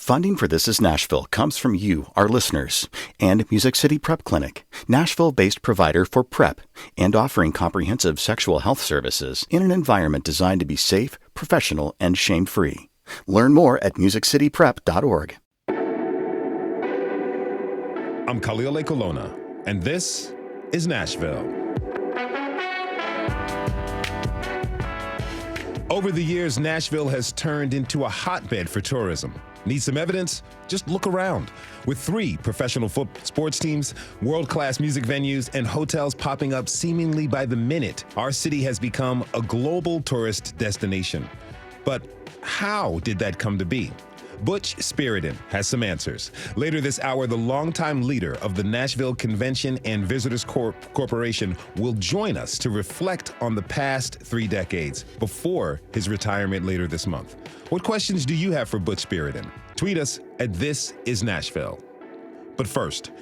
Funding for This Is Nashville comes from you, our listeners, and Music City Prep Clinic, Nashville-based provider for PrEP, and offering comprehensive sexual health services in an environment designed to be safe, professional, and shame-free. Learn more at musiccityprep.org. I'm Khalil Colonna, and this is Nashville. Over the years, Nashville has turned into a hotbed for tourism. Need some evidence? Just look around. With 3 professional sports teams, world-class music venues, and hotels popping up seemingly by the minute, our city has become a global tourist destination. But how did that come to be? Butch Spyridon has some answers. Later this hour, the longtime leader of the Nashville Convention and Visitors Corporation will join us to reflect on the past 3 decades before his retirement later this month. What questions do you have for Butch Spyridon? Tweet us at This Is Nashville. But first,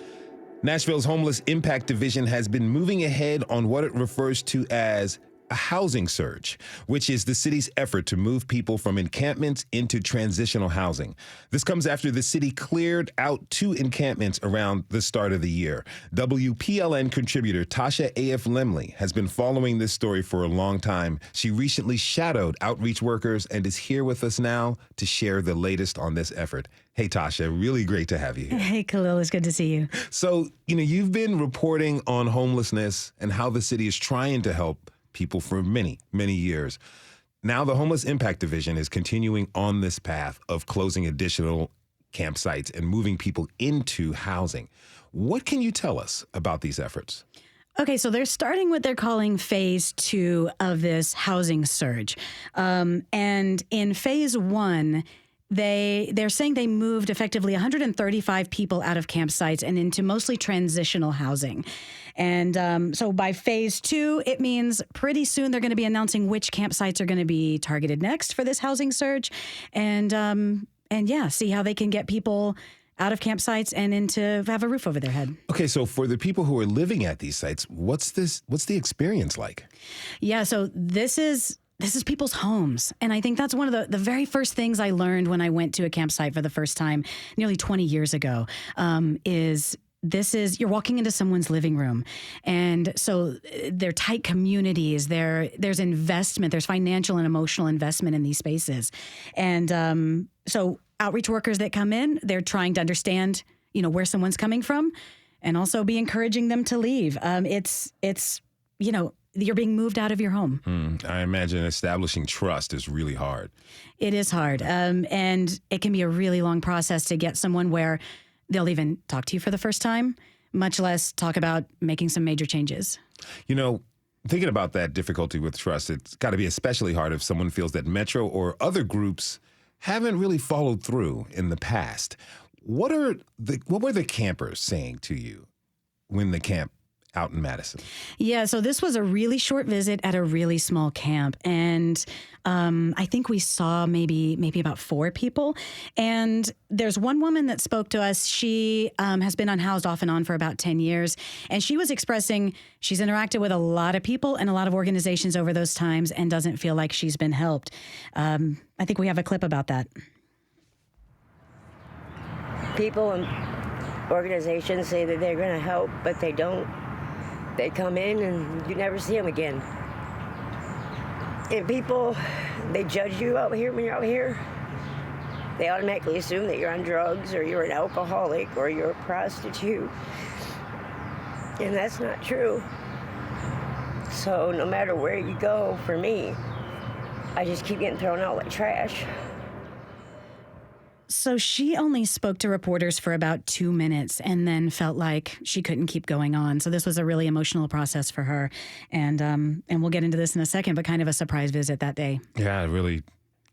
Nashville's Homeless Impact Division has been moving ahead on what it refers to as a housing surge, which is the city's effort to move people from encampments into transitional housing. This comes after the city cleared out 2 encampments around the start of the year. WPLN contributor Tasha A.F. Lemley has been following this story for a long time. She recently shadowed outreach workers and is here with us now to share the latest on this effort. Hey, Tasha, really great to have you here. Hey, Khalil, it's good to see you. So, you've been reporting on homelessness and how the city is trying to help people for many, many years. Now the Homeless Impact Division is continuing on this path of closing additional campsites and moving people into housing. What can you tell us about these efforts? Okay, so they're starting what they're calling phase 2 of this housing surge. And in phase 1, they're saying they moved effectively 135 people out of campsites and into mostly transitional housing. And so by phase 2, it means pretty soon they're going to be announcing which campsites are going to be targeted next for this housing surge. And see how they can get people out of campsites and into have a roof over their head. Okay, so for the people who are living at these sites, what's the experience like? Yeah, so this is people's homes. And I think that's one of the very first things I learned when I went to a campsite for the first time nearly 20 years ago, you're walking into someone's living room. And so they're tight communities. There's investment. There's financial and emotional investment in these spaces. And so outreach workers that come in, they're trying to understand, where someone's coming from and also be encouraging them to leave. You're being moved out of your home. I imagine establishing trust is really hard. It is hard. And it can be a really long process to get someone where they'll even talk to you for the first time, much less talk about making some major changes. Thinking about that difficulty with trust, it's got to be especially hard if someone feels that Metro or other groups haven't really followed through in the past. What were the campers saying to you when the camp out in Madison? Yeah, so this was a really short visit at a really small camp. And I think we saw maybe about 4 people. And there's one woman that spoke to us. She has been unhoused off and on for about 10 years. And she was expressing she's interacted with a lot of people and a lot of organizations over those times and doesn't feel like she's been helped. I think we have a clip about that. People and organizations say that they're going to help, but they don't. They come in and you never see them again. And people, they judge you out here when you're out here. They automatically assume that you're on drugs or you're an alcoholic or you're a prostitute. And that's not true. So no matter where you go, for me, I just keep getting thrown out like trash. So she only spoke to reporters for about 2 minutes and then felt like she couldn't keep going on. So this was a really emotional process for her. And we'll get into this in a second, but kind of a surprise visit that day. Yeah, it really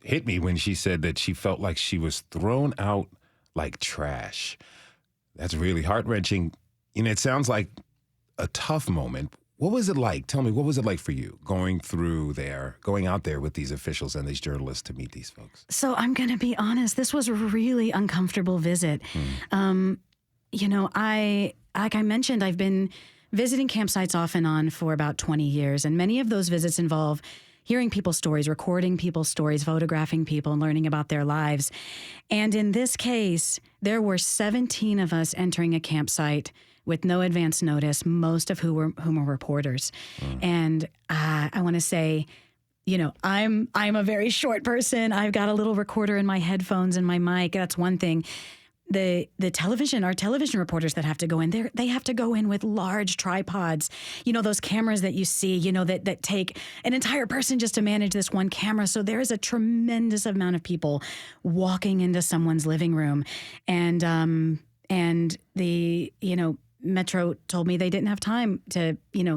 hit me when she said that she felt like she was thrown out like trash. That's really heart-wrenching. It sounds like a tough moment. What was it like? Tell me, what was it like for you going out there with these officials and these journalists to meet these folks? So I'm going to be honest, this was a really uncomfortable visit. Like I mentioned, I've been visiting campsites off and on for about 20 years, and many of those visits involve hearing people's stories, recording people's stories, photographing people, and learning about their lives. And in this case, there were 17 of us entering a campsite with no advance notice, most of whom were reporters. And I want to say, I'm a very short person. I've got a little recorder in my headphones and my mic. That's one thing. Our television reporters that have to go in, they have to go in with large tripods. Those cameras that you see, that take an entire person just to manage this one camera. So there is a tremendous amount of people walking into someone's living room. And Metro told me they didn't have time to,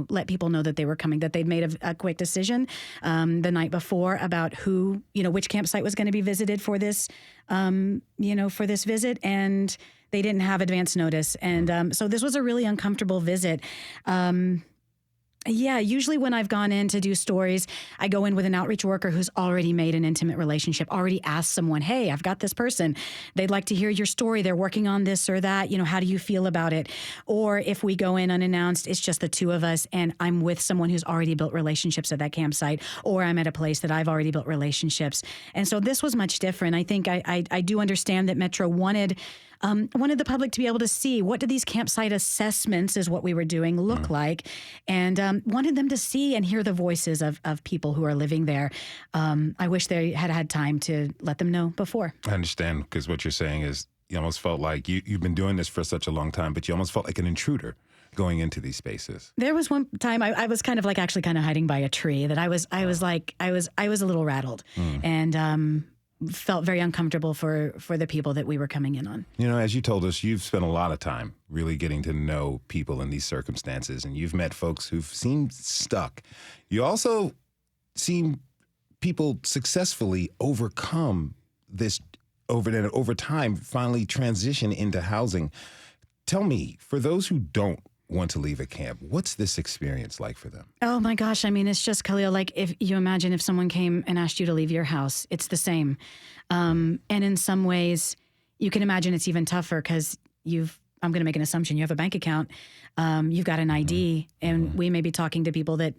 let people know that they were coming, that they'd made a quick decision the night before about who, which campsite was going to be visited for this, for this visit. And they didn't have advance notice. And so this was a really uncomfortable visit. Yeah, usually when I've gone in to do stories, I go in with an outreach worker who's already made an intimate relationship, already asked someone, hey, I've got this person. They'd like to hear your story. They're working on this or that. How do you feel about it? Or if we go in unannounced, it's just the two of us and I'm with someone who's already built relationships at that campsite, or I'm at a place that I've already built relationships. And so this was much different. I think I do understand that Metro wanted the public to be able to see what do these campsite assessments, is what we were doing, look like, and wanted them to see and hear the voices of people who are living there. I wish they had time to let them know before. I understand, because what you're saying is you almost felt like you've been doing this for such a long time, but you almost felt like an intruder going into these spaces. There was one time I was kind of hiding by a tree that I was a little rattled and felt very uncomfortable for the people that we were coming in on. As you told us, you've spent a lot of time really getting to know people in these circumstances, and you've met folks who've seemed stuck. You also seen people successfully overcome this over time, finally transition into housing. Tell me, for those who don't want to leave a camp, what's this experience like for them? Oh my gosh. I mean, it's just, Khalil, like if you imagine if someone came and asked you to leave your house, it's the same. And in some ways you can imagine it's even tougher because I'm going to make an assumption. You have a bank account, you've got an ID, and we may be talking to people that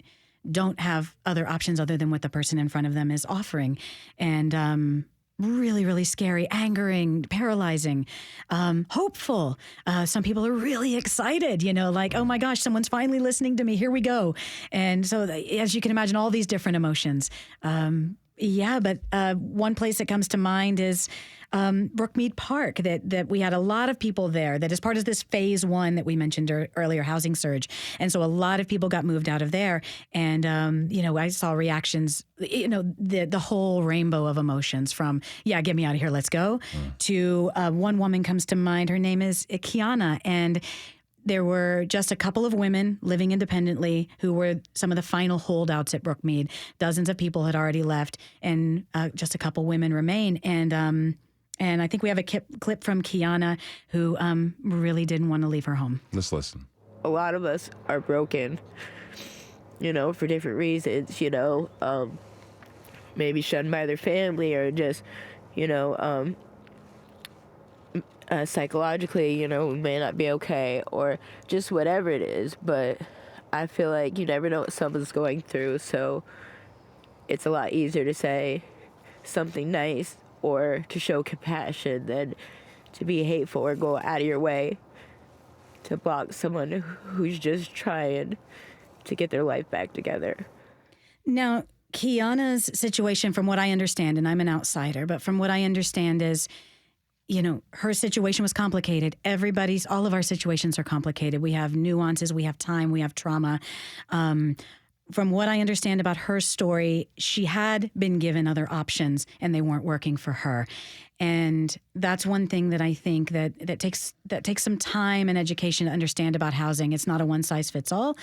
don't have other options other than what the person in front of them is offering. And, really, really scary, angering, paralyzing, hopeful. Some people are really excited, like, oh my gosh, someone's finally listening to me. Here we go. And so as you can imagine, all these different emotions. But one place that comes to mind is Brookmead Park, that we had a lot of people there that is part of this phase 1 that we mentioned earlier, housing surge. And so a lot of people got moved out of there. And, I saw reactions, the whole rainbow of emotions from, get me out of here, let's go, to one woman comes to mind. Her name is Kiana. And there were just a couple of women living independently who were some of the final holdouts at Brookmead. Dozens of people had already left, and just a couple women remain. And I think we have a clip from Kiana who really didn't want to leave her home. Let's listen. A lot of us are broken, for different reasons, maybe shunned by their family or just, psychologically, we may not be okay or just whatever it is. But I feel like you never know what someone's going through. So it's a lot easier to say something nice or to show compassion than to be hateful or go out of your way to block someone who's just trying to get their life back together. Now, Kiana's situation, from what I understand, and I'm an outsider, but from what I understand is, her situation was complicated. All of our situations are complicated. We have nuances, we have time, we have trauma. From what I understand about her story, she had been given other options and they weren't working for her. And that's one thing that I think that takes some time and education to understand about housing. It's not a one size fits all.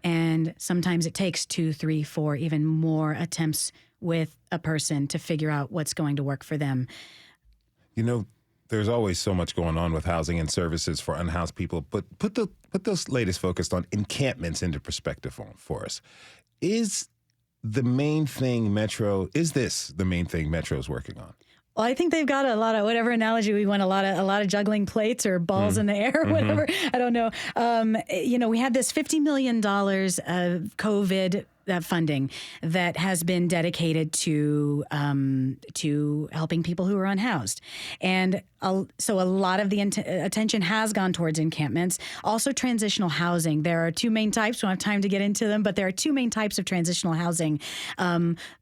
And sometimes it takes 2, 3, 4, even more attempts with a person to figure out what's going to work for them. There's always so much going on with housing and services for unhoused people, but put those latest focused on encampments into perspective for us. Is this the main thing Metro is working on? Well, I think they've got a lot of, whatever analogy we want, a lot of juggling plates or balls in the air, whatever. I don't know. We had this $50 million of COVID funding that has been dedicated to helping people who are unhoused, and so a lot of the attention has gone towards encampments. Also, transitional housing. There are two main types. We don't have time to get into them, but there are two main types of transitional housing.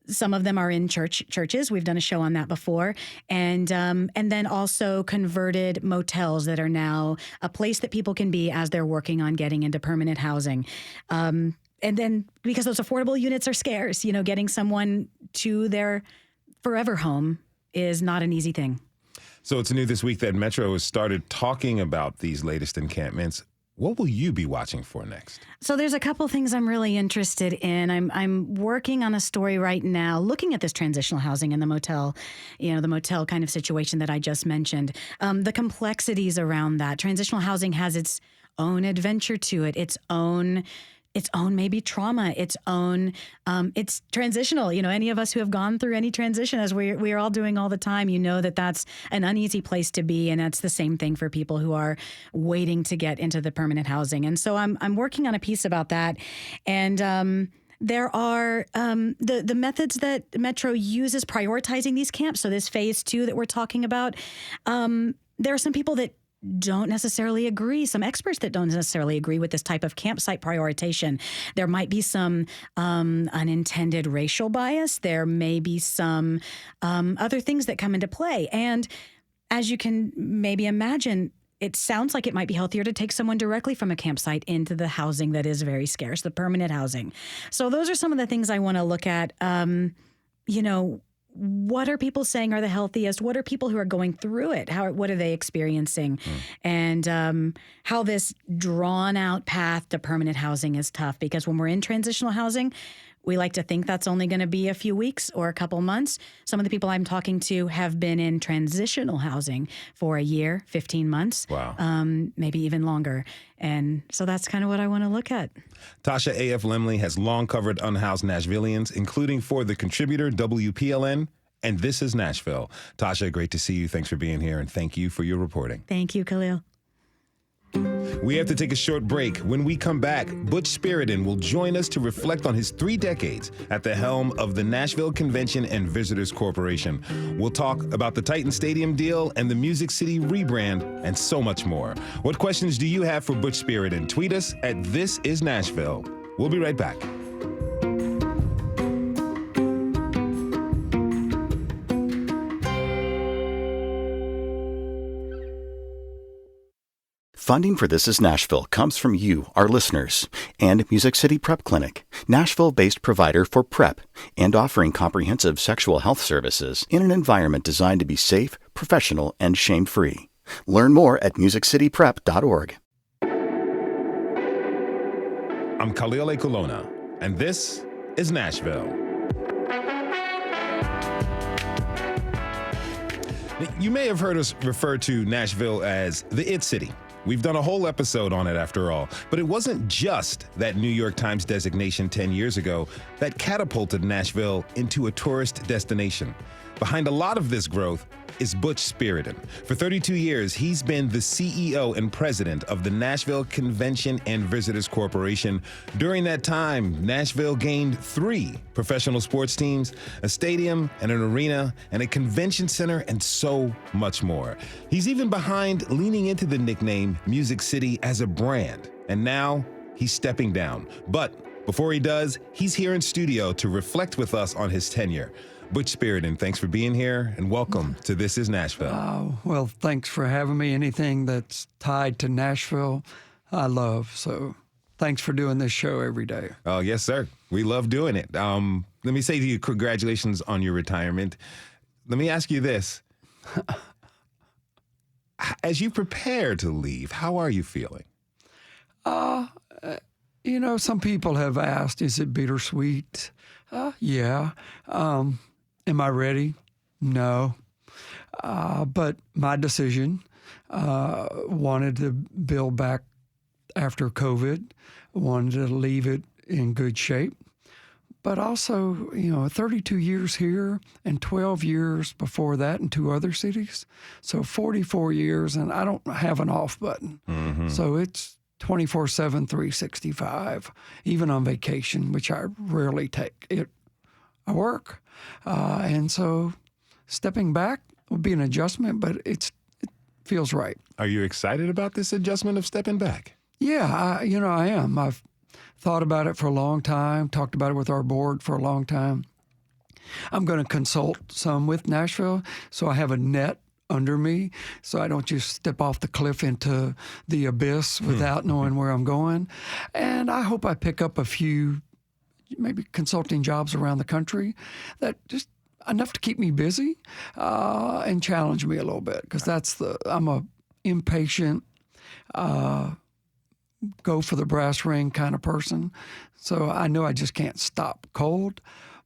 Some of them are in churches. We've done a show on that before, and then also converted motels that are now a place that people can be as they're working on getting into permanent housing. And then because those affordable units are scarce, getting someone to their forever home is not an easy thing. So it's new this week that Metro has started talking about these latest encampments. What will you be watching for next? So there's a couple things I'm really interested in. I'm working on a story right now looking at this transitional housing and the motel, the motel kind of situation that I just mentioned. The complexities around that. Transitional housing has its own adventure to it, its own maybe trauma, it's transitional. Any of us who have gone through any transition, as we are all doing all the time, that that's an uneasy place to be, and that's the same thing for people who are waiting to get into the permanent housing. And so I'm working on a piece about that, and there are the methods that Metro uses prioritizing these camps. So this phase 2 that we're talking about, there are some people that don't necessarily agree, some experts that don't necessarily agree with this type of campsite prioritization. There might be some unintended racial bias. There may be some other things that come into play. And as you can maybe imagine, it sounds like it might be healthier to take someone directly from a campsite into the housing that is very scarce, the permanent housing. So those are some of the things I want to look at. What are people saying are the healthiest? What are people who are going through it? What are they experiencing? And how this drawn out path to permanent housing is tough, because when we're in transitional housing, we like to think that's only going to be a few weeks or a couple months. Some of the people I'm talking to have been in transitional housing for a year, 15 months, wow, maybe even longer. And so that's kind of what I want to look at. Tasha A.F. Lemley has long covered unhoused Nashvillians, including for the contributor WPLN, and This is Nashville. Tasha, great to see you. Thanks for being here, and thank you for your reporting. Thank you, Khalil. We have to take a short break. When we come back, Butch Spyridon will join us to reflect on his 3 decades at the helm of the Nashville Convention and Visitors Corporation. We'll talk about the Titan Stadium deal and the Music City rebrand and so much more. What questions do you have for Butch Spyridon? Tweet us at This is Nashville. We'll be right back. Funding for This is Nashville comes from you, our listeners, and Music City Prep Clinic, Nashville-based provider for PrEP and offering comprehensive sexual health services in an environment designed to be safe, professional, and shame-free. Learn more at musiccityprep.org. I'm Khalil A. Colonna, and this is Nashville. You may have heard us refer to Nashville as the It City. We've done a whole episode on it after all, but it wasn't just that New York Times designation 10 years ago that catapulted Nashville into a tourist destination. Behind a lot of this growth is Butch Spyridon. For 32 years, he's been the CEO and president of the Nashville Convention and Visitors Corporation. During that time, Nashville gained 3 professional sports teams, a stadium and an arena, and a convention center, and so much more. He's even behind leaning into the nickname Music City as a brand. And now he's stepping down. But before he does, he's here in studio to reflect with us on his tenure. Butch Spyridon, thanks for being here, and welcome to This is Nashville. Well, thanks for having me. Anything that's tied to Nashville, I love. So thanks for doing this show every day. Oh, yes, sir. We love doing it. Let me say to you, congratulations on your retirement. Let me ask you this. As you prepare to leave, how are you feeling? Some people have asked, is it bittersweet? Yeah. Am I ready? No. But my decision, wanted to build back after COVID, wanted to leave it in good shape. But also, 32 years here and 12 years before that in 2 other cities. So 44 years, and I don't have an off button. Mm-hmm. So it's 24/7, 365, even on vacation, which I rarely take. I work. And so stepping back would be an adjustment, but it feels right. Are you excited about this adjustment of stepping back? Yeah, I am. I've thought about it for a long time, talked about it with our board for a long time. I'm going to consult some with Nashville, so I have a net under me, so I don't just step off the cliff into the abyss without knowing where I'm going. And I hope I pick up a few maybe consulting jobs around the country that just enough to keep me busy and challenge me a little bit, because I'm a impatient, go for the brass ring kind of person. So I know I just can't stop cold,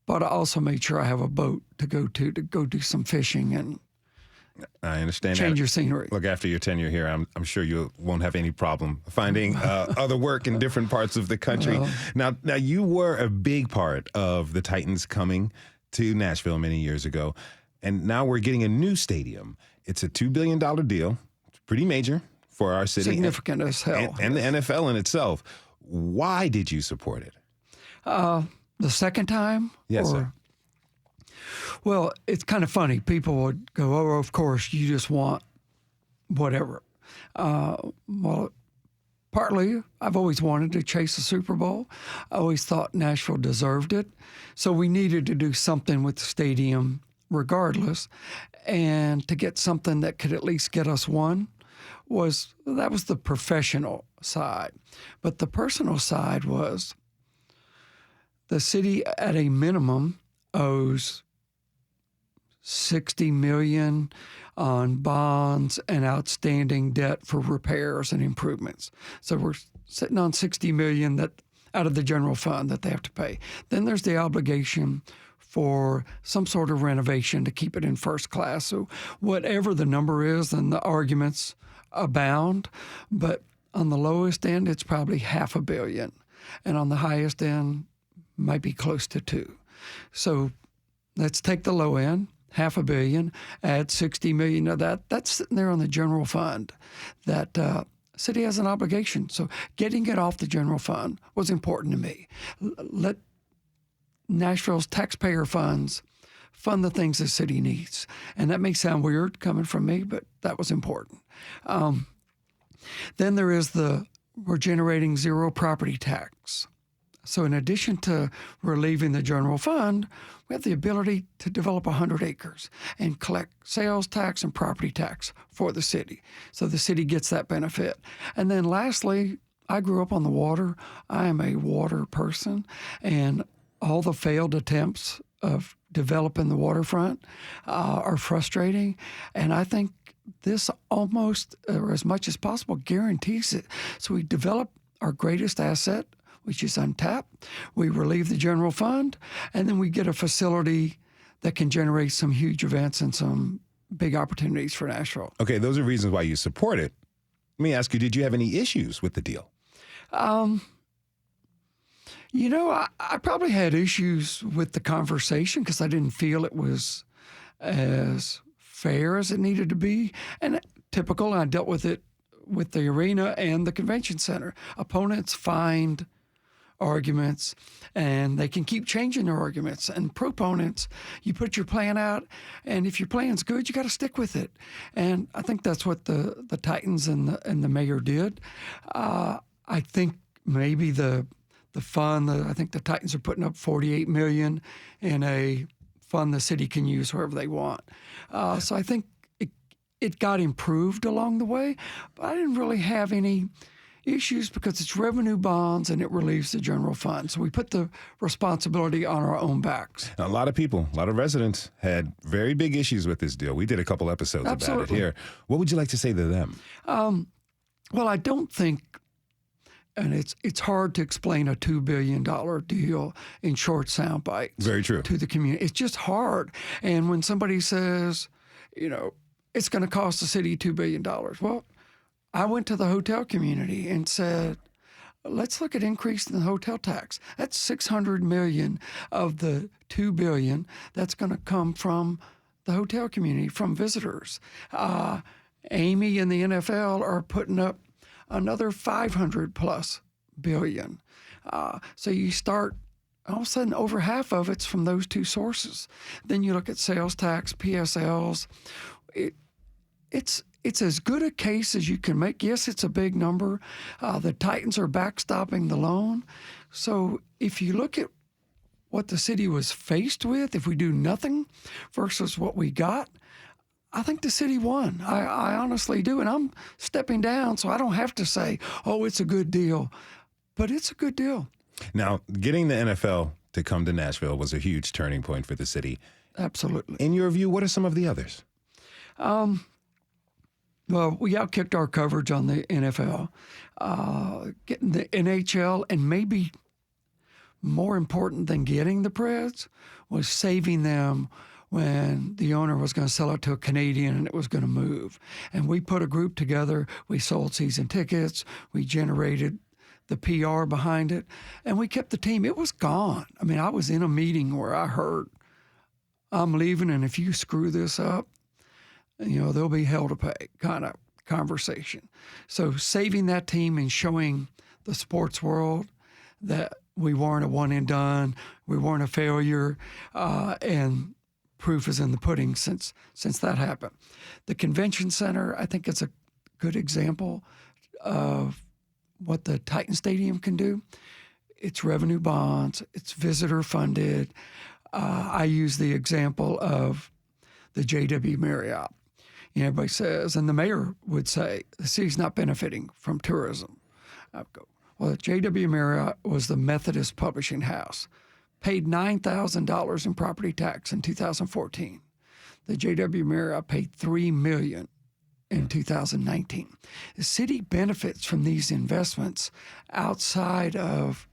but I also made sure I have a boat to go do some fishing and I understand. Change your scenery. Look, after your tenure here, I'm sure you won't have any problem finding other work in different parts of the country. Now, you were a big part of the Titans coming to Nashville many years ago, and now we're getting a new stadium. It's a $2 billion deal. It's pretty major for our city. Significant as hell. And the NFL in itself. Why did you support it? The second time? Yes, sir. Well, it's kind of funny. People would go, oh, of course, you just want whatever. Well, partly, I've always wanted to chase a Super Bowl. I always thought Nashville deserved it. So we needed to do something with the stadium regardless. And to get something that could at least get us one was the professional side. But the personal side was the city at a minimum owes $60 million on bonds and outstanding debt for repairs and improvements. So we're sitting on $60 million that out of the general fund that they have to pay. Then there's the obligation for some sort of renovation to keep it in first class. So whatever the number is, then the arguments abound. But on the lowest end, it's probably $500 million. And on the highest end, might be close to $2 billion. So let's take the low end, $500 million, add $60 million to that. That's sitting there on the general fund that city has an obligation. So getting it off the general fund was important to me. Let Nashville's taxpayer funds fund the things the city needs. And that may sound weird coming from me, but that was important. Then there is we're generating zero property tax. So in addition to relieving the general fund, we have the ability to develop 100 acres and collect sales tax and property tax for the city. So the city gets that benefit. And then lastly, I grew up on the water. I am a water person, and all the failed attempts of developing the waterfront are frustrating. And I think this almost, or as much as possible, guarantees it. So we develop our greatest asset, which is untapped. We relieve the general fund, and then we get a facility that can generate some huge events and some big opportunities for Nashville. Okay, those are reasons why you support it. Let me ask you, did you have any issues with the deal? I probably had issues with the conversation because I didn't feel it was as fair as it needed to be. And typical, I dealt with it with the arena and the convention center. Opponents find arguments, and they can keep changing their arguments. And proponents, you put your plan out, and if your plan's good, you got to stick with it. And I think that's what the Titans and the mayor did. I think maybe the fund, I think the Titans are putting up $48 million in a fund the city can use wherever they want. So I think it got improved along the way, but I didn't really have any issues because it's revenue bonds and it relieves the general fund. So we put the responsibility on our own backs. Now, a lot of people, a lot of residents had very big issues with this deal. We did a couple episodes about it here. What would you like to say to them? Well, I don't think, and it's hard to explain a $2 billion deal in short sound bites. Very true. To the community. It's just hard. And when somebody says, it's going to cost the city $2 billion. Well, I went to the hotel community and said, let's look at increasing the hotel tax. That's $600 million of the $2 billion that's going to come from the hotel community, from visitors. Amy and the NFL are putting up another 500 plus billion. So you start, all of a sudden, over half of it's from those two sources. Then you look at sales tax, PSLs. It's as good a case as you can make. Yes, it's a big number. The Titans are backstopping the loan. So if you look at what the city was faced with, if we do nothing versus what we got, I think the city won. I honestly do. And I'm stepping down, so I don't have to say, oh, it's a good deal. But it's a good deal. Now, getting the NFL to come to Nashville was a huge turning point for the city. Absolutely. In your view, what are some of the others? Well, we outkicked our coverage on the NFL. Getting the NHL, and maybe more important than getting the Preds, was saving them when the owner was going to sell it to a Canadian and it was going to move. And we put a group together. We sold season tickets. We generated the PR behind it, and we kept the team. It was gone. I mean, I was in a meeting where I heard, I'm leaving, and if you screw this up, there'll be hell to pay kind of conversation. So saving that team and showing the sports world that we weren't a one and done, we weren't a failure, and proof is in the pudding since that happened. The convention center, I think it's a good example of what the Titan Stadium can do. It's revenue bonds, it's visitor funded. I use the example of the JW Marriott. Everybody says, and the mayor would say, the city's not benefiting from tourism. I go, well, JW Marriott was the Methodist publishing house, paid $9,000 in property tax in 2014. The JW Marriott paid $3 million in 2019. The city benefits from these investments outside of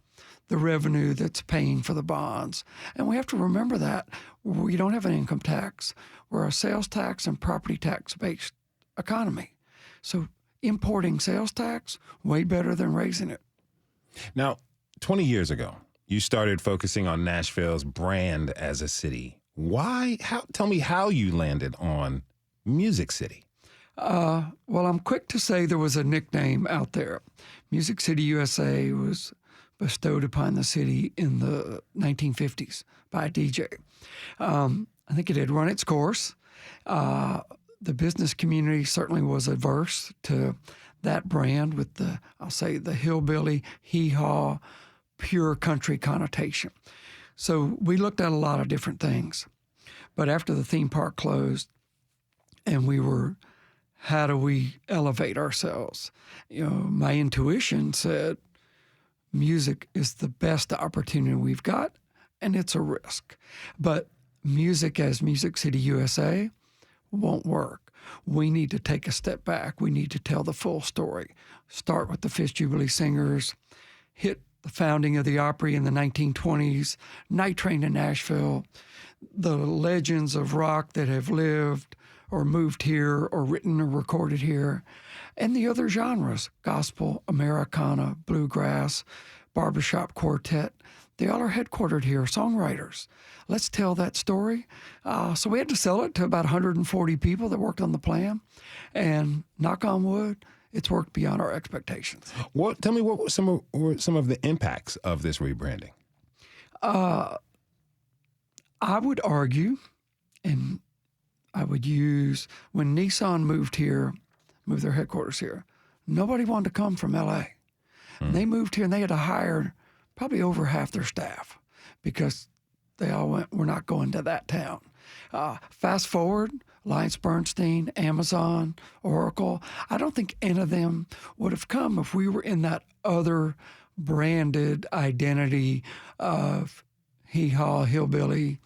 the revenue that's paying for the bonds. And we have to remember that we don't have an income tax. We're a sales tax and property tax-based economy. So importing sales tax, way better than raising it. Now, 20 years ago, you started focusing on Nashville's brand as a city. Why? Tell me how you landed on Music City. Well, I'm quick to say there was a nickname out there. Music City, USA was bestowed upon the city in the 1950s by a DJ. I think it had run its course. The business community certainly was averse to that brand with the hillbilly, hee-haw, pure country connotation. So we looked at a lot of different things. But after the theme park closed and we were, how do we elevate ourselves? My intuition said music is the best opportunity we've got, and it's a risk. But music as Music City USA won't work. We need to take a step back. We need to tell the full story. Start with the Fish Jubilee Singers, hit the founding of the Opry in the 1920s, Night Train to Nashville, the legends of rock that have lived or moved here or written or recorded here, and the other genres, gospel, Americana, bluegrass, barbershop quartet. They all are headquartered here, songwriters. Let's tell that story. So we had to sell it to about 140 people that worked on the plan. And knock on wood, it's worked beyond our expectations. Tell me what were some of the impacts of this rebranding? I would argue, and I would use, when Nissan moved their headquarters here, nobody wanted to come from L.A. They moved here and they had to hire probably over half their staff because they all went, we're not going to that town. Fast forward, Alliance Bernstein, Amazon, Oracle, I don't think any of them would have come if we were in that other branded identity of hee-haw, hillbilly,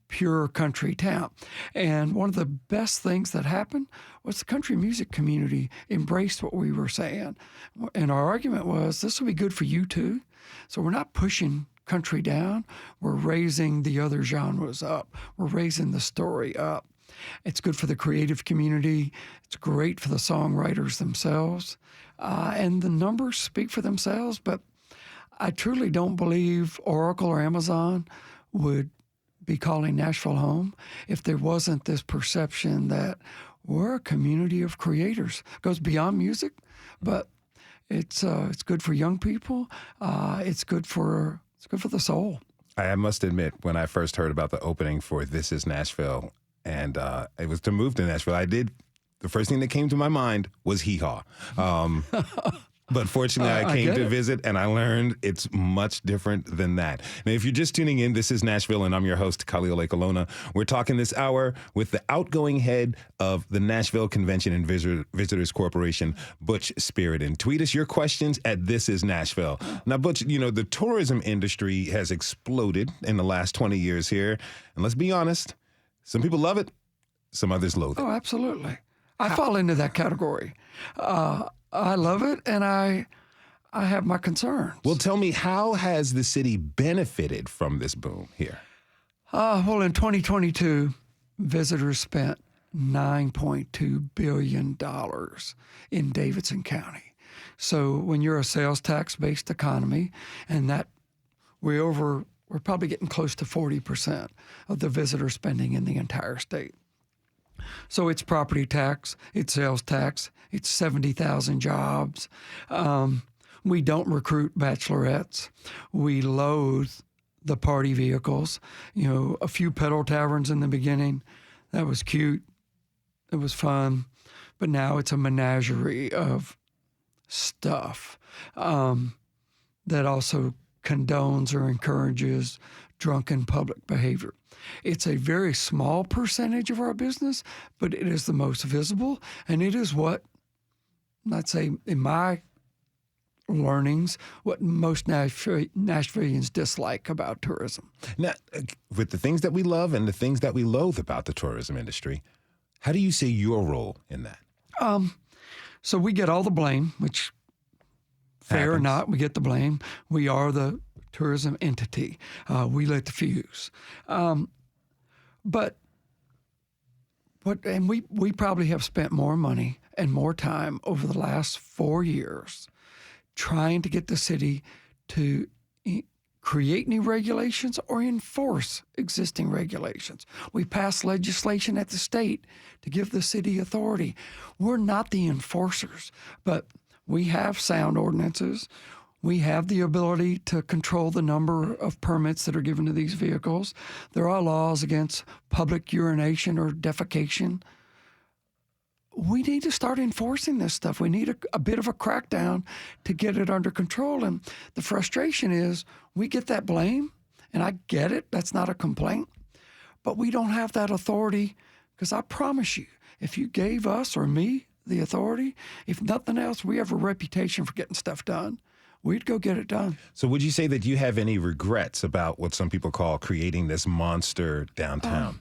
pure country town. And one of the best things that happened was the country music community embraced what we were saying. And our argument was, this will be good for you too. So we're not pushing country down. We're raising the other genres up. We're raising the story up. It's good for the creative community. It's great for the songwriters themselves. And the numbers speak for themselves, but I truly don't believe Oracle or Amazon would be calling Nashville home if there wasn't this perception that we're a community of creators. It goes beyond music, but it's good for young people. It's good for the soul. I must admit, when I first heard about the opening for This Is Nashville, and it was to move to Nashville, the first thing that came to my mind was hee haw. But fortunately, I came to visit, and I learned it's much different than that. Now, if you're just tuning in, this is Nashville, and I'm your host, Khalil Ekolona. We're talking this hour with the outgoing head of the Nashville Convention and Visitors Corporation, Butch Spyridon. Tweet us your questions at This Is Nashville. Now, Butch, the tourism industry has exploded in the last 20 years here. And let's be honest, some people love it, some others loathe it. Oh, absolutely. I fall into that category. I love it, and I have my concerns. Well, tell me, how has the city benefited from this boom here? Well, in 2022, visitors spent $9.2 billion in Davidson County. So when you're a sales tax-based economy, and that we're probably getting close to 40% of the visitor spending in the entire state. So it's property tax, it's sales tax, it's 70,000 jobs. We don't recruit bachelorettes. We loathe the party vehicles. A few pedal taverns in the beginning. That was cute. It was fun. But now it's a menagerie of stuff that also condones or encourages drunken public behavior. It's a very small percentage of our business, but it is the most visible, and it is what, I'd say, in my learnings, what most Nashvillians dislike about tourism. Now, with the things that we love and the things that we loathe about the tourism industry, how do you see your role in that? So we get all the blame, which, fair or not, we get the blame. We are the tourism entity. We lit the fuse. We probably have spent more money and more time over the last 4 years trying to get the city to create new regulations or enforce existing regulations. We passed legislation at the state to give the city authority. We're not the enforcers, but we have sound ordinances. We have the ability to control the number of permits that are given to these vehicles. There are laws against public urination or defecation. We need to start enforcing this stuff. We need a bit of a crackdown to get it under control. And the frustration is we get that blame, and I get it. That's not a complaint. But we don't have that authority, because I promise you, if you gave us or me the authority, if nothing else, we have a reputation for getting stuff done. We'd go get it done. So would you say that you have any regrets about what some people call creating this monster downtown?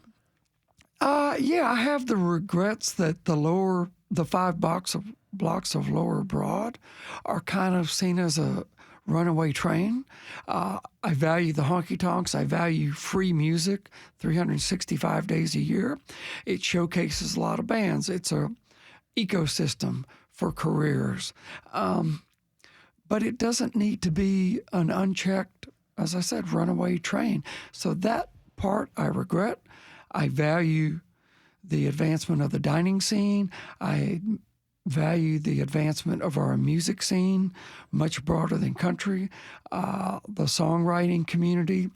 Yeah, I have the regrets that the 5 blocks of Lower Broad are kind of seen as a runaway train. I value the honky-tonks. I value free music 365 days a year. It showcases a lot of bands. It's a ecosystem for careers. But it doesn't need to be an unchecked, as I said, runaway train. So that part I regret. I value the advancement of the dining scene. I value the advancement of our music scene, much broader than country, the songwriting community,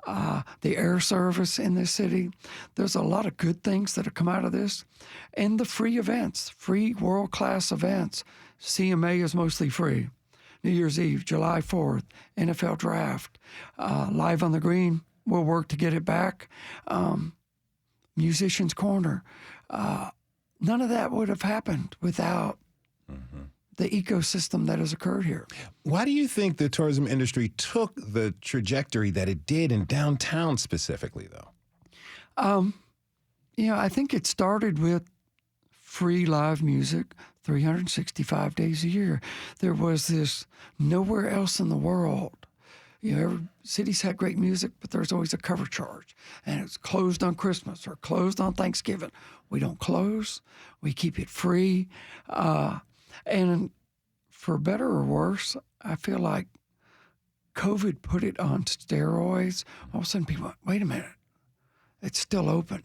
the air service in this city. There's a lot of good things that have come out of this. And the free events, free world-class events. CMA is mostly free. New Year's Eve, July 4th, NFL Draft, Live on the Green, we'll work to get it back. Musician's Corner. None of that would have happened without the ecosystem that has occurred here. Why do you think the tourism industry took the trajectory that it did in downtown specifically, though? I think it started with free live music 365 days a year. There was this nowhere else in the world. Every cities had great music, but there's always a cover charge. And it's closed on Christmas or closed on Thanksgiving. We don't close. We keep it free. And for better or worse, I feel like COVID put it on steroids. All of a sudden people went, wait a minute, it's still open.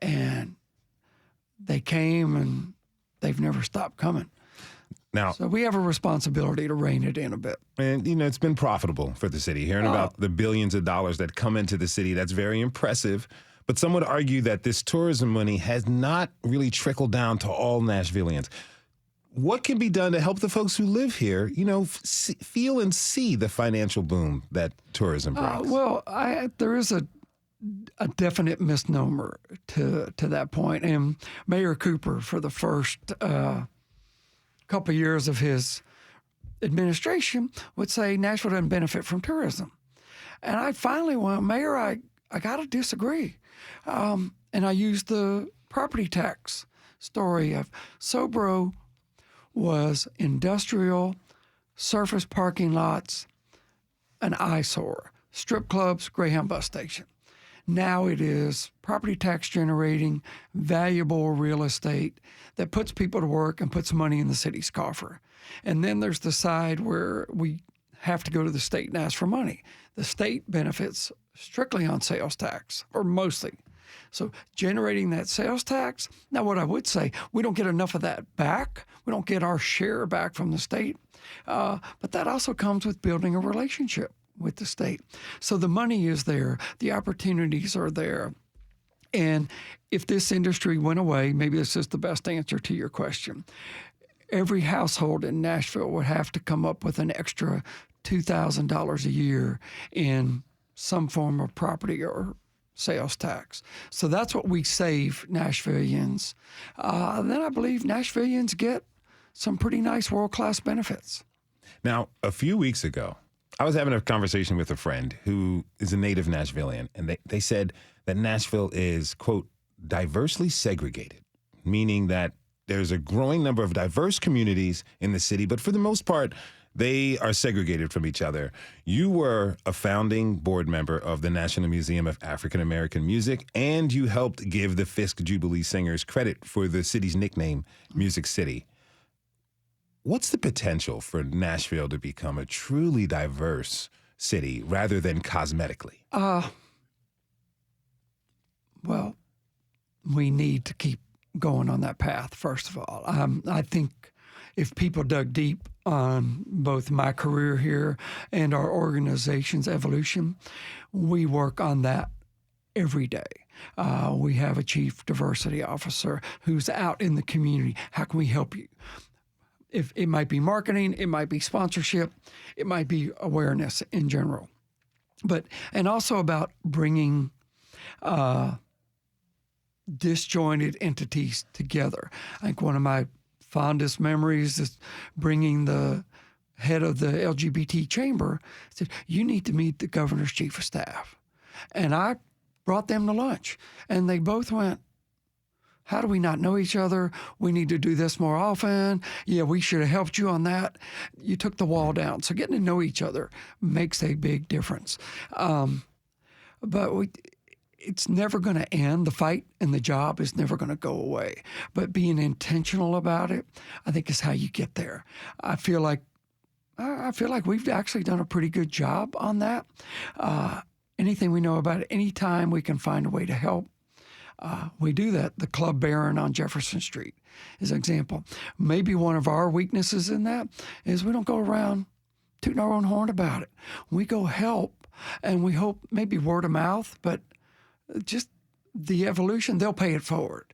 And they came and they've never stopped coming. Now, So we have a responsibility to rein it in a bit. and it's been profitable for the city. Hearing about the billions of dollars that come into the city, that's very impressive. But some would argue that this tourism money has not really trickled down to all Nashvillians. What can be done to help the folks who live here, feel and see the financial boom that tourism brings? There is a definite misnomer to that point. And Mayor Cooper, for the first couple of years of his administration, would say Nashville doesn't benefit from tourism. And I finally went, Mayor, I got to disagree. And I used the property tax story of Sobro was industrial, surface parking lots, an eyesore, strip clubs, Greyhound bus station. Now it is property tax generating, valuable real estate that puts people to work and puts money in the city's coffer. And then there's the side where we have to go to the state and ask for money. The state benefits strictly on sales tax, or mostly. So generating that sales tax, now what I would say, we don't get enough of that back. We don't get our share back from the state. But that also comes with building a relationship with the state. So the money is there. The opportunities are there. And if this industry went away, maybe this is the best answer to your question. Every household in Nashville would have to come up with an extra $2,000 a year in some form of property or sales tax. So that's what we save Nashvillians. Then I believe Nashvillians get some pretty nice world-class benefits. Now, a few weeks ago, I was having a conversation with a friend who is a native Nashvillian, and they said that Nashville is, quote, diversely segregated, meaning that there's a growing number of diverse communities in the city, but for the most part, they are segregated from each other. You were a founding board member of the National Museum of African American Music, and you helped give the Fisk Jubilee Singers credit for the city's nickname, Music City. What's the potential for Nashville to become a truly diverse city rather than cosmetically? Well, we need to keep going on that path, first of all. I think if people dug deep on both my career here and our organization's evolution, we work on that every day. We have a chief diversity officer who's out in the community. How can we help you? If it might be marketing, it might be sponsorship, it might be awareness in general. And also about bringing disjointed entities together. I think one of my fondest memories is bringing the head of the LGBT chamber, said, you need to meet the governor's chief of staff. And I brought them to lunch, and they both went, how do we not know each other? We need to do this more often. Yeah, we should have helped you on that. You took the wall down. So getting to know each other makes a big difference. It's never going to end. The fight and the job is never going to go away. But being intentional about it, I think, is how you get there. I feel like we've actually done a pretty good job on that. Anything we know about it, anytime we can find a way to help, we do that. The Club Baron on Jefferson Street is an example. Maybe one of our weaknesses in that is we don't go around tooting our own horn about it. We go help, and we hope maybe word of mouth, but just the evolution, they'll pay it forward.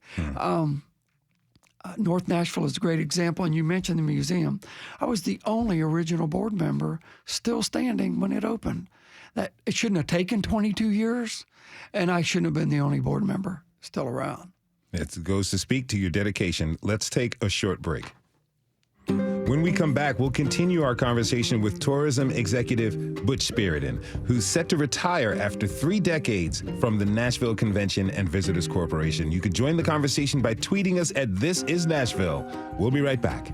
North Nashville is a great example, and you mentioned the museum. I was the only original board member still standing when it opened. That it shouldn't have taken 22 years, and I shouldn't have been the only board member still around. It goes to speak to your dedication. Let's take a short break. When we come back, we'll continue our conversation with tourism executive Butch Spyridon, who's set to retire after 3 decades from the Nashville Convention and Visitors Corporation. You can join the conversation by tweeting us at This Is Nashville. We'll be right back.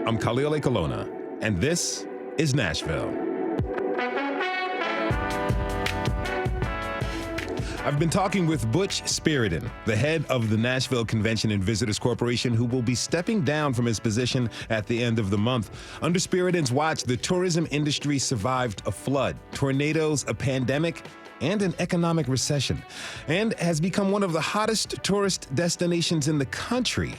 I'm Khalil Colonna, and this is Nashville. I've been talking with Butch Spyridon, the head of the Nashville Convention and Visitors Corporation, who will be stepping down from his position at the end of the month. Under Spyridon's watch, the tourism industry survived a flood, tornadoes, a pandemic, and an economic recession, and has become one of the hottest tourist destinations in the country.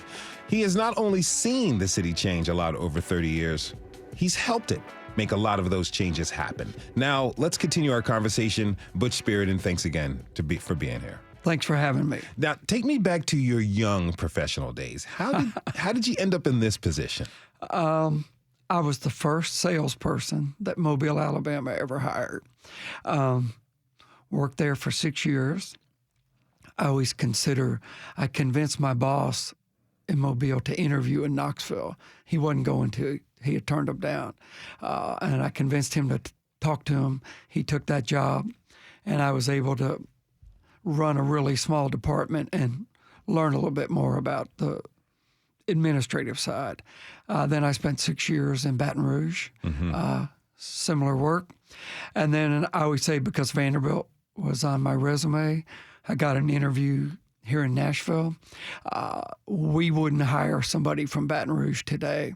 He has not only seen the city change a lot over 30 years, he's helped it make a lot of those changes happen. Now, let's continue our conversation. Butch Spyridon, thanks again for being here. Thanks for having me. Now, take me back to your young professional days. How did you end up in this position? I was the first salesperson that Mobile, Alabama ever hired. Worked there for 6 years. I convinced my boss in Mobile to interview in Knoxville. He wasn't going to. He had turned him down. And I convinced him to talk to him. He took that job, and I was able to run a really small department and learn a little bit more about the administrative side. Then I spent 6 years in Baton Rouge, similar work. And then I always say, because Vanderbilt was on my resume, I got an interview here in Nashville. We wouldn't hire somebody from Baton Rouge today,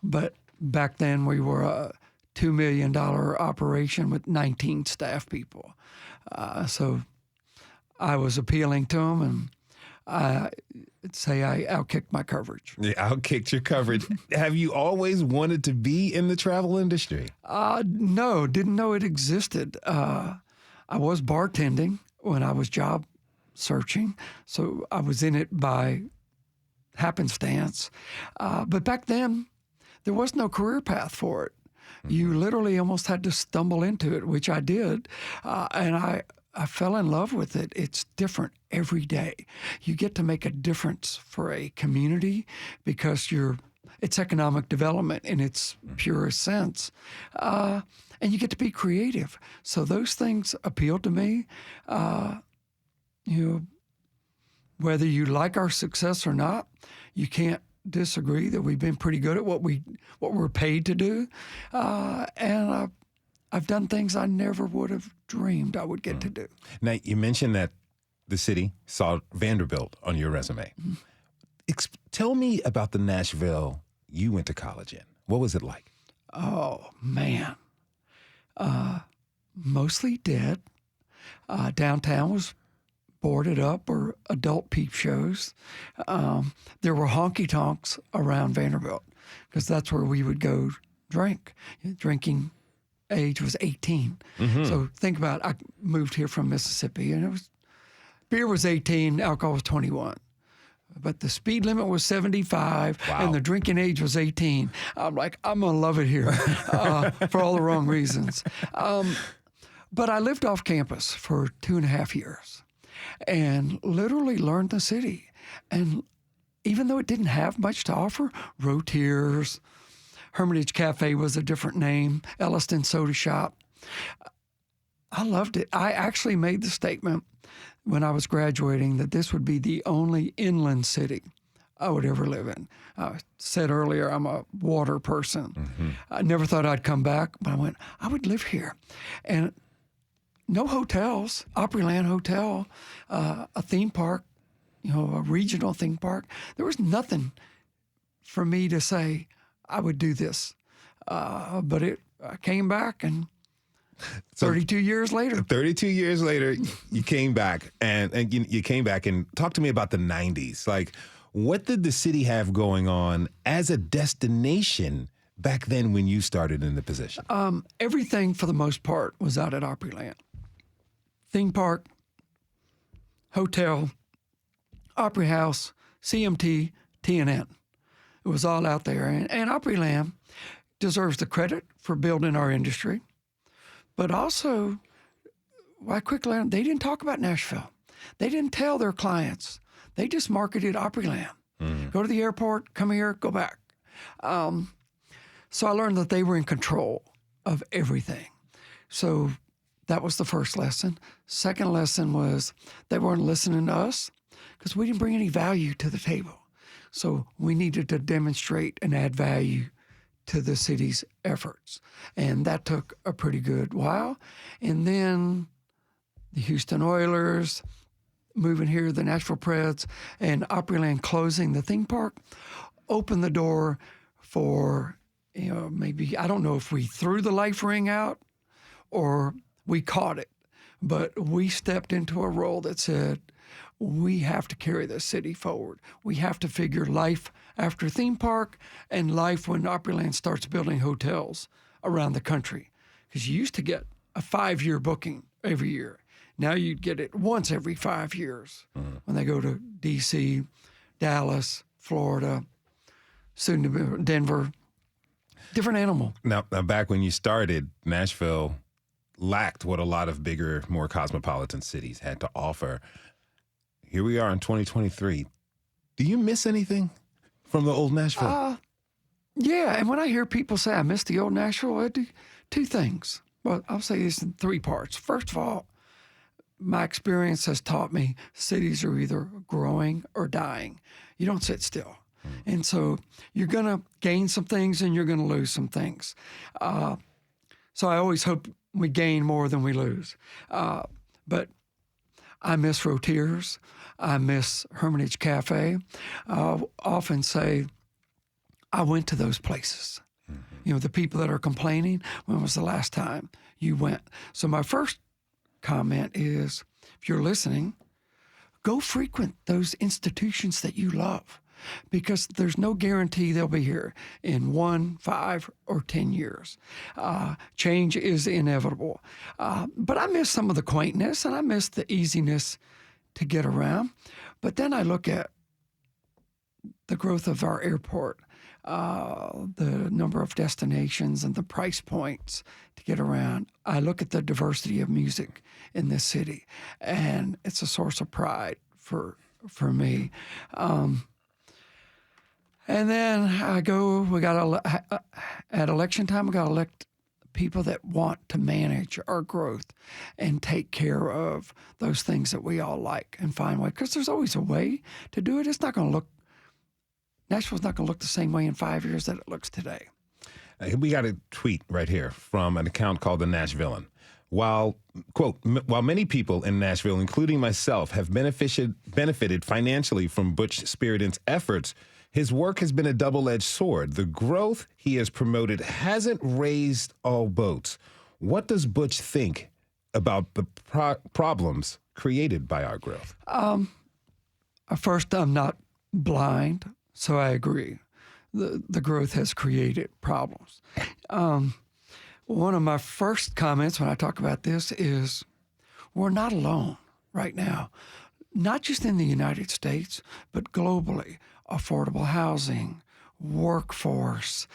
but back then we were a $2 million operation with 19 staff people. So I was appealing to them, and I'd say I outkicked my coverage. Yeah, outkicked your coverage. Have you always wanted to be in the travel industry? No, didn't know it existed. I was bartending when I was job searching, so I was in it by happenstance. But back then, there was no career path for it. You literally almost had to stumble into it, which I did, and I fell in love with it. It's different every day. You get to make a difference for a community because it's economic development in its purest sense. And you get to be creative. So those things appealed to me. Whether you like our success or not, you can't disagree that we've been pretty good at what we're paid to do. And I've done things I never would have dreamed I would get to do. Now, you mentioned that the city saw Vanderbilt on your resume. Tell me about the Nashville you went to college in. What was it like? Oh, man. Mostly dead. Downtown was boarded up, or adult peep shows. There were honky-tonks around Vanderbilt because that's where we would go drink. Drinking age was 18. So think about it. I moved here from Mississippi, and beer was 18, alcohol was 21. But the speed limit was 75, and the drinking age was 18. I'm like, I'm going to love it here for all the wrong reasons. But I lived off campus for 2.5 years and literally learned the city. And even though it didn't have much to offer, Rotiers, Hermitage Cafe was a different name, Elliston Soda Shop, I loved it. I actually made the statement when I was graduating that this would be the only inland city I would ever live in. I said earlier, I'm a water person. I never thought I'd come back, but I went, I would live here. And no hotels, Opryland Hotel, a theme park, a regional theme park. There was nothing for me to say I would do this. But I came back, and 32 years later. 32 years later, you came back, and you came back and talk to me about the 90s. Like, what did the city have going on as a destination back then when you started in the position? Everything, for the most part, was out at Opryland. Theme park, hotel, Opry House, CMT, TNN. It was all out there. And Opryland deserves the credit for building our industry. But also, I quickly learned they didn't talk about Nashville. They didn't tell their clients. They just marketed Opryland. Go to the airport, come here, go back. So I learned that they were in control of everything. So that was the first lesson. Second lesson was they weren't listening to us because we didn't bring any value to the table. So we needed to demonstrate and add value to the city's efforts. And that took a pretty good while. And then, the Houston Oilers moving here, the Nashville Preds, and Opryland closing the theme park opened the door for, maybe, I don't know if we threw the life ring out or we caught it, but we stepped into a role that said, we have to carry the city forward. We have to figure life after theme park and life when Opryland starts building hotels around the country. Because you used to get a 5-year booking every year. Now you'd get it once every 5 years when they go to D.C., Dallas, Florida, soon to be Denver. Different animal. Now, back when you started, Nashville lacked what a lot of bigger, more cosmopolitan cities had to offer. Here we are in 2023. Do you miss anything from the old Nashville? Yeah, and when I hear people say I miss the old Nashville, I do two things. Well, I'll say this in 3 parts. First of all, my experience has taught me cities are either growing or dying. You don't sit still. And so you're going to gain some things and you're going to lose some things. So I always hope we gain more than we lose. But I miss Rotier's. I miss Hermitage Cafe. Often say, I went to those places. The people that are complaining, when was the last time you went? So my first comment is, if you're listening, go frequent those institutions that you love, because there's no guarantee they'll be here in 1, 5, or 10 years. Change is inevitable. But I miss some of the quaintness, and I miss the easiness to get around. But then I look at the growth of our airport, the number of destinations and the price points to get around. I look at the diversity of music in this city, and it's a source of pride for me. And then at election time, we got to elect people that want to manage our growth and take care of those things that we all like and find ways, because there's always a way to do it. Nashville's not going to look the same way in 5 years that it looks today. We got a tweet right here from an account called The Nashvillian. While many people in Nashville, including myself, have benefited financially from Butch Spyridon's efforts, his work has been a double-edged sword. The growth he has promoted hasn't raised all boats. What does Butch think about the problems created by our growth? First, I'm not blind, so I agree. The growth has created problems. One of my first comments when I talk about this is we're not alone right now, not just in the United States, but globally. Affordable housing, workforce,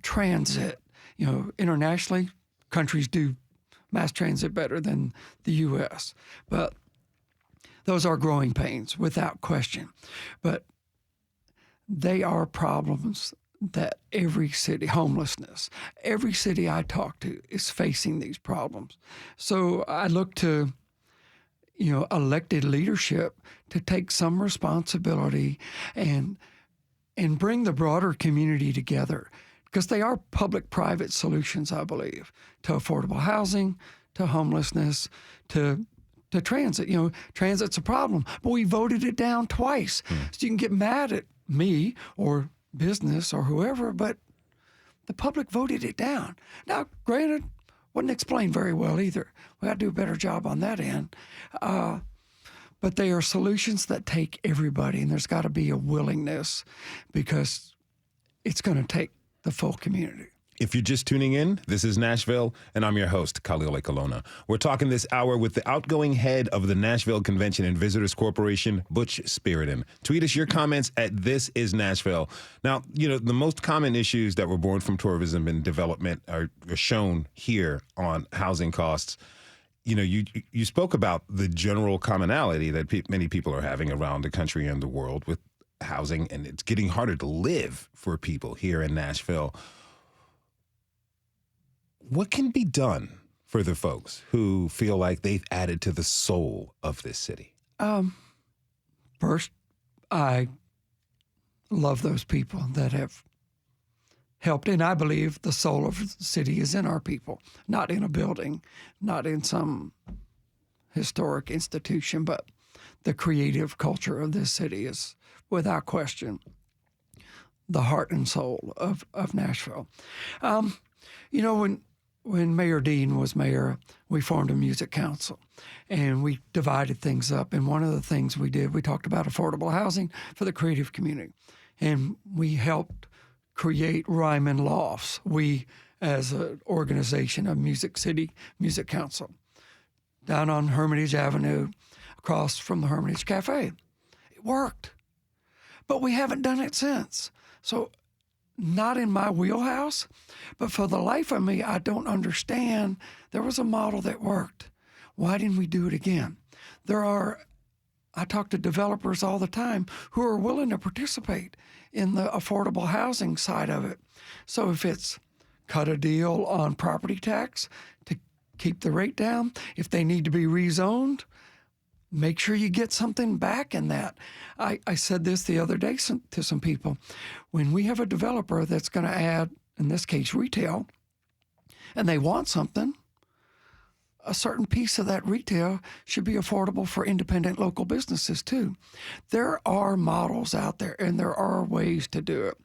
transit. Internationally, countries do mass transit better than the U.S., but those are growing pains without question. But they are problems that every city, homelessness, every city I talk to is facing these problems. So I look to, elected leadership to take some responsibility and bring the broader community together, because they are public-private solutions, I believe, to affordable housing, to homelessness, to transit. Transit's a problem, but we voted it down twice. So you can get mad at me or business or whoever, but the public voted it down. Now, granted, wasn't explained very well either. We got to do a better job on that end. But they are solutions that take everybody, and there's got to be a willingness, because it's going to take the full community. If you're just tuning in, this is Nashville, and I'm your host, Khalil Ekalona. We're talking this hour with the outgoing head of the Nashville Convention and Visitors Corporation, Butch Spyridon. Tweet us your comments at This Is Nashville. Now, the most common issues that were born from tourism and development are shown here on housing costs. You spoke about the general commonality that many people are having around the country and the world with housing, and it's getting harder to live for people here in Nashville. What can be done for the folks who feel like they've added to the soul of this city? First, I love those people that have helped, and I believe the soul of the city is in our people, not in a building, not in some historic institution, but the creative culture of this city is, without question, the heart and soul of Nashville. When Mayor Dean was mayor, we formed a music council, and we divided things up. And one of the things we did, we talked about affordable housing for the creative community, and we helped create Ryman Lofts. We, as an organization of Music City Music Council, down on Hermitage Avenue, across from the Hermitage Cafe. It worked, but we haven't done it since. So not in my wheelhouse, but for the life of me, I don't understand. There was a model that worked. Why didn't we do it again? I talk to developers all the time who are willing to participate in the affordable housing side of it. So if it's cut a deal on property tax to keep the rate down, if they need to be rezoned, make sure you get something back in that. I said this the other day to some people. When we have a developer that's going to add, in this case, retail, and they want something, a certain piece of that retail should be affordable for independent local businesses too. There are models out there, and there are ways to do it.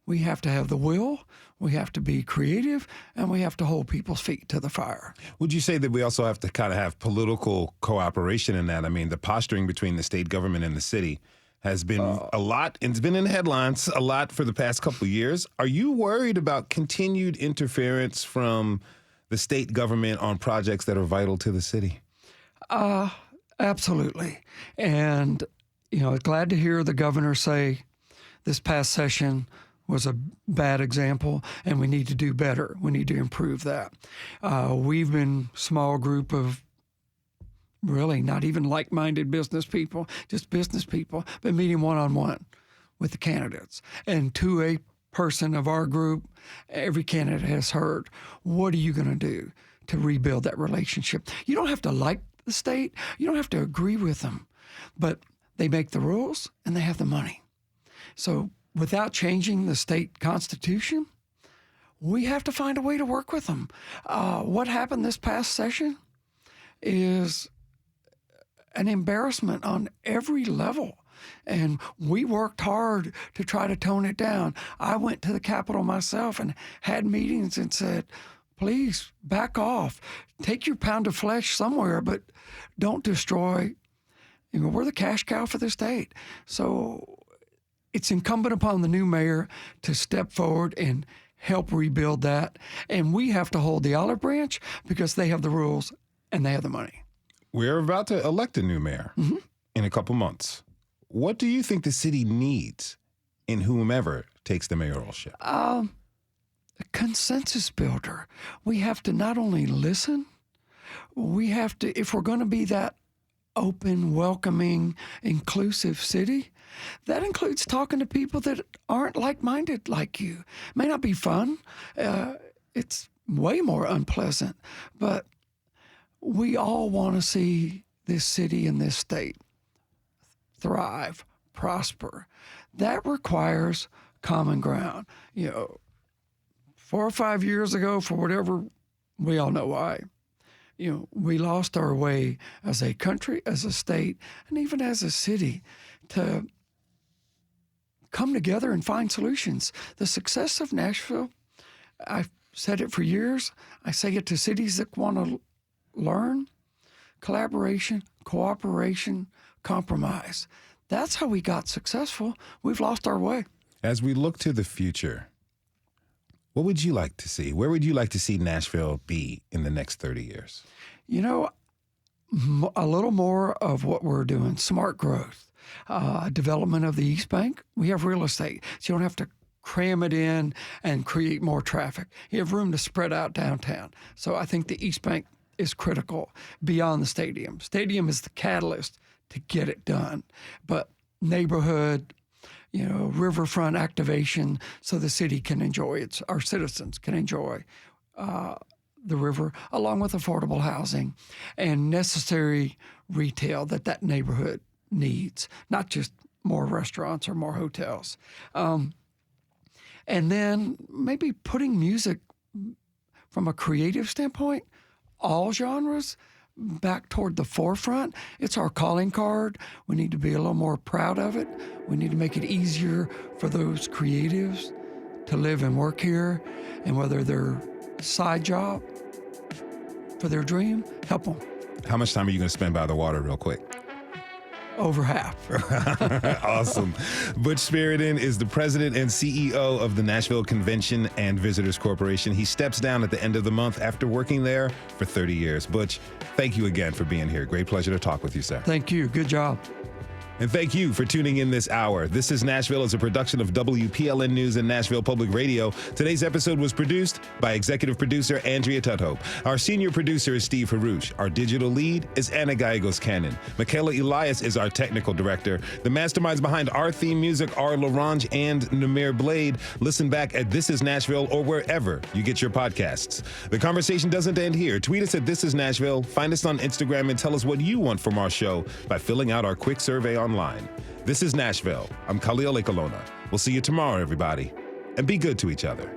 We have to have the will, we have to be creative, and we have to hold people's feet to the fire. Would you say that we also have to kind of have political cooperation in that? I mean, the posturing between the state government and the city has been a lot, and it's been in the headlines a lot for the past couple of years. Are you worried about continued interference from the state government on projects that are vital to the city? Absolutely. And, glad to hear the governor say this past session was a bad example, and we need to do better. We need to improve that. We've been a small group of really not even like-minded business people, just business people, been meeting one-on-one with the candidates. And to a person of our group, every candidate has heard, what are you going to do to rebuild that relationship? You don't have to like the state. You don't have to agree with them. But they make the rules, and they have the money. So without changing the state constitution, we have to find a way to work with them. What happened this past session is an embarrassment on every level. And we worked hard to try to tone it down. I went to the Capitol myself and had meetings and said, please back off. Take your pound of flesh somewhere, but don't destroy. We're the cash cow for the state. So it's incumbent upon the new mayor to step forward and help rebuild that. And we have to hold the olive branch because they have the rules and they have the money. We're about to elect a new mayor in a couple months. What do you think the city needs in whomever takes the mayoralship? A consensus builder. We have to not only listen, we have to, if we're going to be that open, welcoming, inclusive city, that includes talking to people that aren't like-minded like you. It may not be fun. It's way more unpleasant, but we all want to see this city and this state thrive, prosper. That requires common ground. 4 or 5 years ago, for whatever, we all know why, we lost our way as a country, as a state, and even as a city to come together and find solutions. The success of Nashville, I've said it for years, I say it to cities that want to learn, collaboration, cooperation, compromise. That's how we got successful. We've lost our way. As we look to the future, what would you like to see? Where would you like to see Nashville be in the next 30 years? A little more of what we're doing, smart growth, development of the East Bank. We have real estate, so you don't have to cram it in and create more traffic. You have room to spread out downtown. So I think the East Bank is critical beyond the stadium. Stadium is the catalyst to get it done. But neighborhood, riverfront activation so the city can enjoy it, our citizens can enjoy the river, along with affordable housing and necessary retail that neighborhood needs, not just more restaurants or more hotels. And then maybe putting music from a creative standpoint, all genres, back toward the forefront. It's our calling card. We need to be a little more proud of it. We need to make it easier for those creatives to live and work here, and whether they're a side job for their dream, help them. How much time are you going to spend by the water real quick? Over half. Awesome. Butch Spyridon is the president and CEO of the Nashville Convention and Visitors Corporation. He steps down at the end of the month after working there for 30 years. Butch, thank you again for being here. Great pleasure to talk with you, sir. Thank you. Good job. And thank you for tuning in this hour. This is Nashville is a production of WPLN News and Nashville Public Radio. Today's episode was produced by executive producer Andrea Tudhope. Our senior producer is Steve Harouche. Our digital lead is Anna Gallegos-Cannon. Michaela Elias is our technical director. The masterminds behind our theme music are LaRange and Namir Blade. Listen back at This Is Nashville or wherever you get your podcasts. The conversation doesn't end here. Tweet us at This Is Nashville. Find us on Instagram and tell us what you want from our show by filling out our quick survey online. This is Nashville. I'm Khalil Ekalona. We'll see you tomorrow, everybody. And be good to each other.